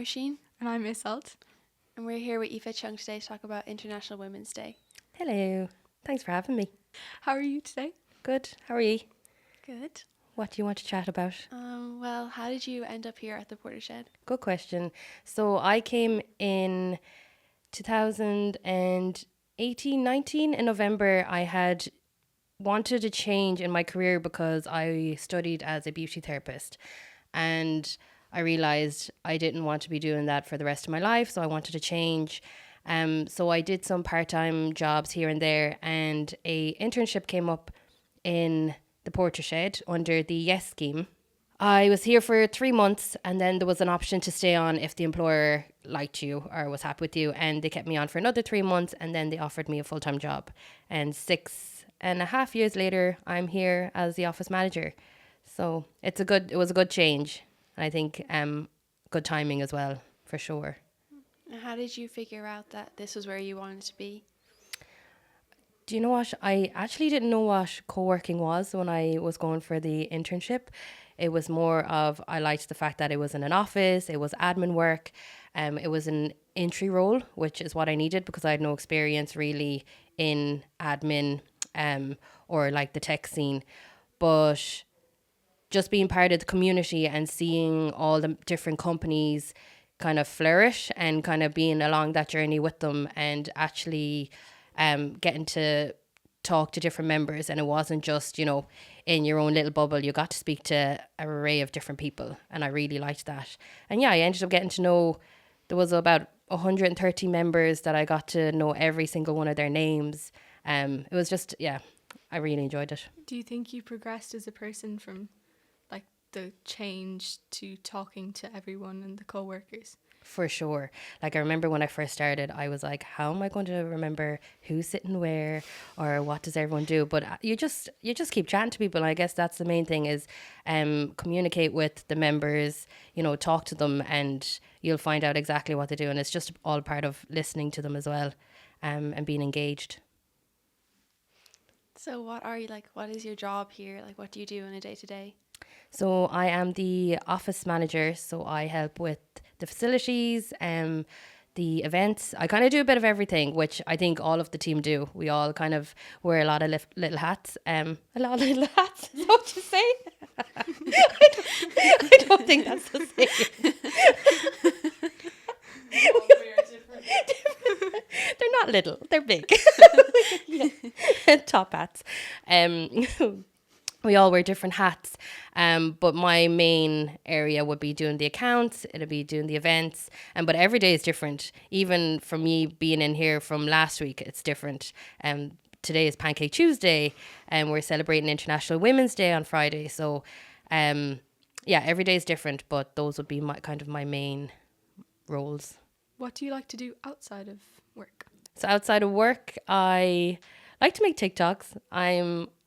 Róisín. And I'm Isuelt. And we're here with Aoife Chung today to talk about International Women's Day. Hello. Thanks for having me. How are you today? Good. How are you? Good. What do you want to chat about? Well, how did you end up here at the PorterShed? Good question. So I came in 2018, 19 in November. I had wanted a change in my career because I studied as a beauty therapist, and I realized I didn't want to be doing that for the rest of my life, so I wanted to change. So I did some part-time jobs here and there, and a internship came up in the PorterShed under the Yes scheme. I was here for 3 months, and then there was an option to stay on if the employer liked you or was happy with you, and they kept me on for another 3 months, and then they offered me a full-time job. And 6.5 years later, I'm here as the office manager. So it was a good change. And I think good timing as well, for sure. And how did you figure out that this was where you wanted to be? Do you know what? I actually didn't know what co-working was when I was going for the internship. It was more of, I liked the fact that it was in an office, it was admin work, it was an entry role, which is what I needed because I had no experience really in admin or like the tech scene. But just being part of the community and seeing all the different companies kind of flourish and kind of being along that journey with them and actually getting to talk to different members, and it wasn't just, in your own little bubble. You got to speak to an array of different people, and I really liked that. And yeah, I ended up getting to know, there was about 130 members that I got to know every single one of their names. It was just, yeah, I really enjoyed it. Do you think you progressed as a person from like the change to talking to everyone and the co-workers? For sure. Like, I remember when I first started, I was like, how am I going to remember who's sitting where or what does everyone do? But you just keep chatting to people. And I guess that's the main thing is communicate with the members, talk to them, and you'll find out exactly what they do. And it's just all part of listening to them as well, and being engaged. So what is your job here? Like, what do you do on a day-to-day? So I am the office manager, so I help with the facilities, the events. I kind of do a bit of everything, which I think all of the team do. We all kind of wear a lot of little hats. A lot of little hats, is that what you say? I don't think that's the same. They're not little, they're big. Top hats. We all wear different hats, but my main area would be doing the accounts, it'll be doing the events, but every day is different. Even for me being in here from last week, it's different. Today is Pancake Tuesday, and we're celebrating International Women's Day on Friday. So, every day is different, but those would be my main roles. What do you like to do outside of work? So outside of work, I like to make TikToks.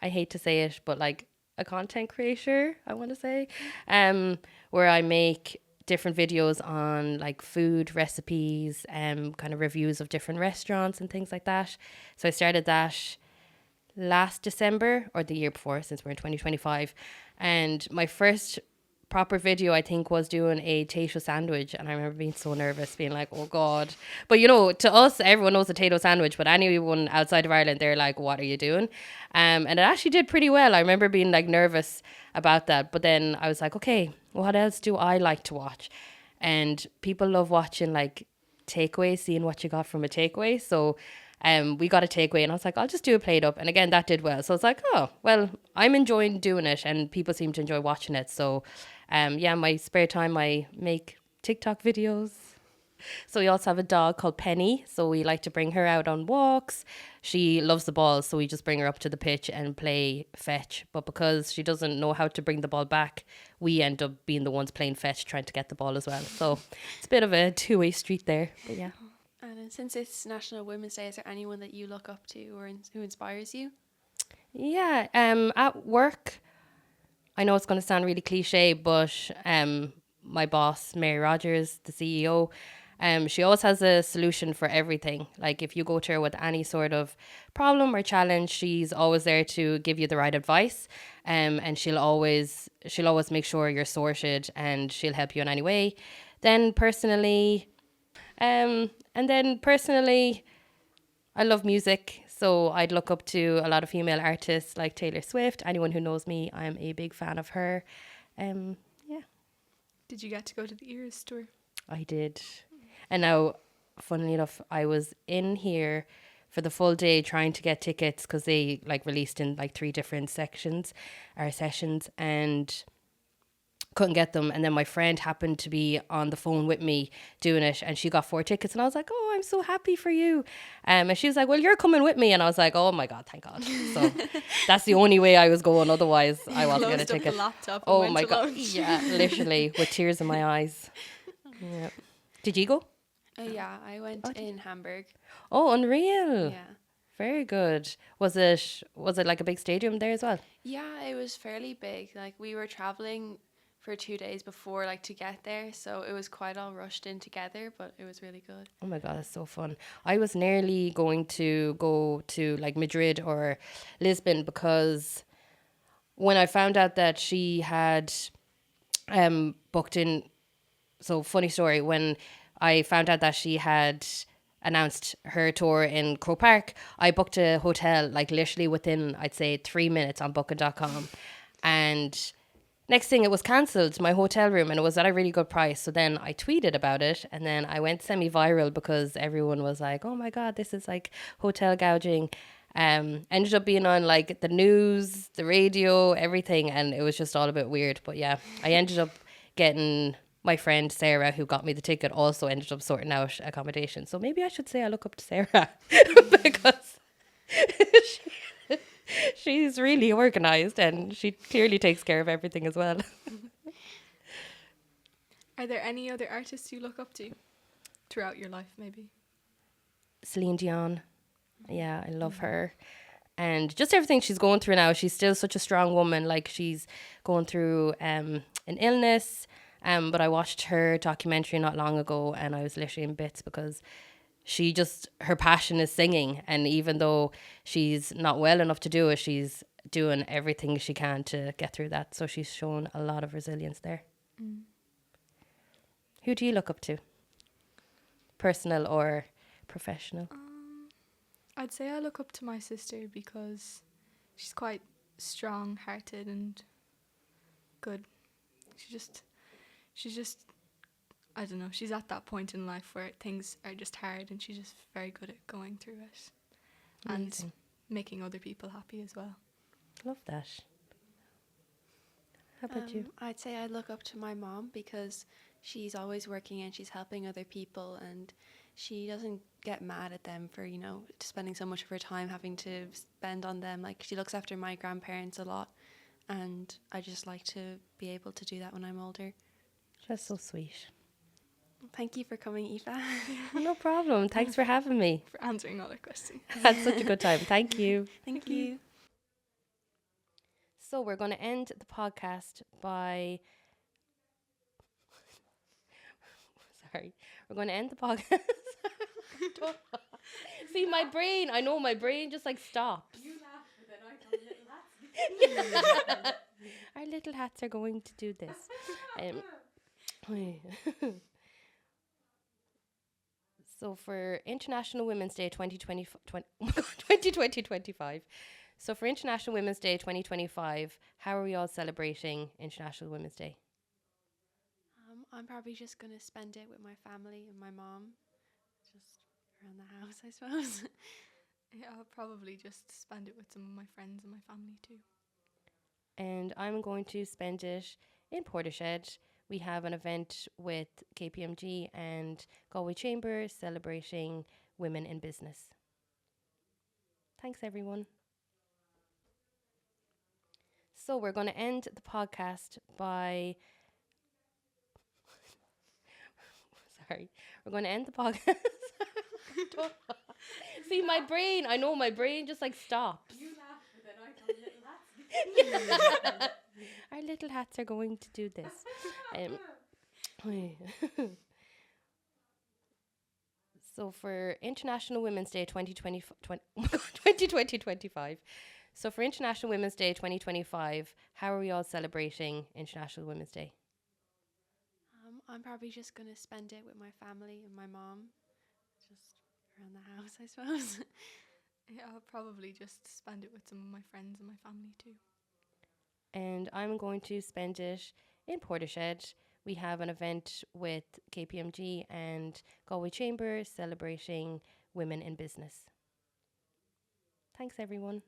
I hate to say it, but like a content creator, I want to say, where I make different videos on like food recipes, kind of reviews of different restaurants and things like that. So I started that last December or the year before, since we're in 2025. And my first proper video, I think, was doing a potato sandwich, and I remember being so nervous, being like, oh god. But to us, everyone knows a potato sandwich, but anyone outside of Ireland, they're like, what are you doing? And it actually did pretty well. I remember being like nervous about that, but then I was like, okay, what else do I like to watch? And people love watching like takeaways, seeing what you got from a takeaway. So we got a takeaway, and I was like, I'll just do a plate up. And again, that did well. So it's like, oh, well, I'm enjoying doing it, and people seem to enjoy watching it. So my spare time, I make TikTok videos. So we also have a dog called Penny. So we like to bring her out on walks. She loves the ball, so we just bring her up to the pitch and play fetch. But because she doesn't know how to bring the ball back, we end up being the ones playing fetch, trying to get the ball as well. So it's a bit of a two-way street there. But yeah. And since it's National Women's Day, is there anyone that you look up to or who inspires you? Yeah, at work, I know it's going to sound really cliche, but my boss, Mary Rogers, the CEO, she always has a solution for everything. Like if you go to her with any sort of problem or challenge, she's always there to give you the right advice. And she'll always make sure you're sorted, and she'll help you in any way. Then personally, I love music. So I'd look up to a lot of female artists like Taylor Swift. Anyone who knows me, I'm a big fan of her. Yeah, Did you get to go to the Eras tour? I did. And now, funnily enough, I was in here for the full day trying to get tickets because they like released in like 3 different sections or sessions, and couldn't get them. And then my friend happened to be on the phone with me doing it, and she got 4 tickets, and I was like, oh, I'm so happy for you. And she was like, well, you're coming with me. And I was like, oh my God, thank God. So that's the only way I was going, otherwise I wasn't going to Closed up take the it. laptop and Oh went my to God, lunch. yeah, literally with tears in my eyes. Yeah. Did you go? Yeah, I went in Hamburg. Oh, unreal. Yeah. Very good. Was it like a big stadium there as well? Yeah, it was fairly big. Like, we were traveling for 2 days before, like, to get there, so it was quite all rushed in together, but it was really good. Oh my God, that's so fun. I was nearly going to go to like Madrid or Lisbon, because when I found out that she had booked in, so funny story, when I found out that she had announced her tour in Croke Park, I booked a hotel like literally within, I'd say, 3 minutes on booking.com, and next thing, it was cancelled, my hotel room, and it was at a really good price. So then I tweeted about it, and then I went semi-viral because everyone was like, oh my God, this is like hotel gouging. Ended up being on like the news, the radio, everything, and it was just all a bit weird. But yeah, I ended up getting my friend Sarah, who got me the ticket, also ended up sorting out accommodation. So maybe I should say I look up to Sarah because she's really organised, and she clearly takes care of everything as well. Are there any other artists you look up to throughout your life, maybe? Celine Dion. Yeah, I love her. And just everything she's going through now. She's still such a strong woman. Like, she's going through an illness. But I watched her documentary not long ago, and I was literally in bits because her passion is singing. And even though she's not well enough to do it, she's doing everything she can to get through that. So she's shown a lot of resilience there. Who do you look up to? Personal or professional? I'd say I look up to my sister because she's quite strong-hearted and good. She's just, I don't know, she's at that point in life where things are just hard, and she's just very good at going through it. Amazing. And making other people happy as well. Love that. How about you? I'd say I look up to my mom because she's always working and she's helping other people, and she doesn't get mad at them for, spending so much of her time having to spend on them. Like, she looks after my grandparents a lot, and I just like to be able to do that when I'm older. That's so sweet. Thank you for coming, Aoife. No problem. Thanks for having me. For answering all our questions. Had such a good time. Thank you. Thank you. So we're going to end the podcast by... Sorry. We're going to end the podcast... See, my brain just like stops. You laugh, but then I thought little hats. Our little hats are going to do this. So for International Women's Day 2025. So for International Women's Day 2025, how are we all celebrating International Women's Day? I'm probably just going to spend it with my family and my mom. Just around the house, I suppose. Yeah, I'll probably just spend it with some of my friends and my family too. And I'm going to spend it in PorterShed. We have an event with KPMG and Galway Chamber celebrating women in business. Thanks, everyone. So we're going to end the podcast by... Sorry. We're going to end the podcast... See, my brain just like stops. You laugh, but then I thought little hats. Our little hats are going to do this. So for International Women's Day 2025. So for International Women's Day 2025, how are we all celebrating International Women's Day? I'm probably just going to spend it with my family and my mom, just around the house, I suppose. Yeah, I'll probably just spend it with some of my friends and my family too. And I'm going to spend it in PorterShed. We have an event with KPMG and Galway Chamber celebrating women in business. Thanks, everyone.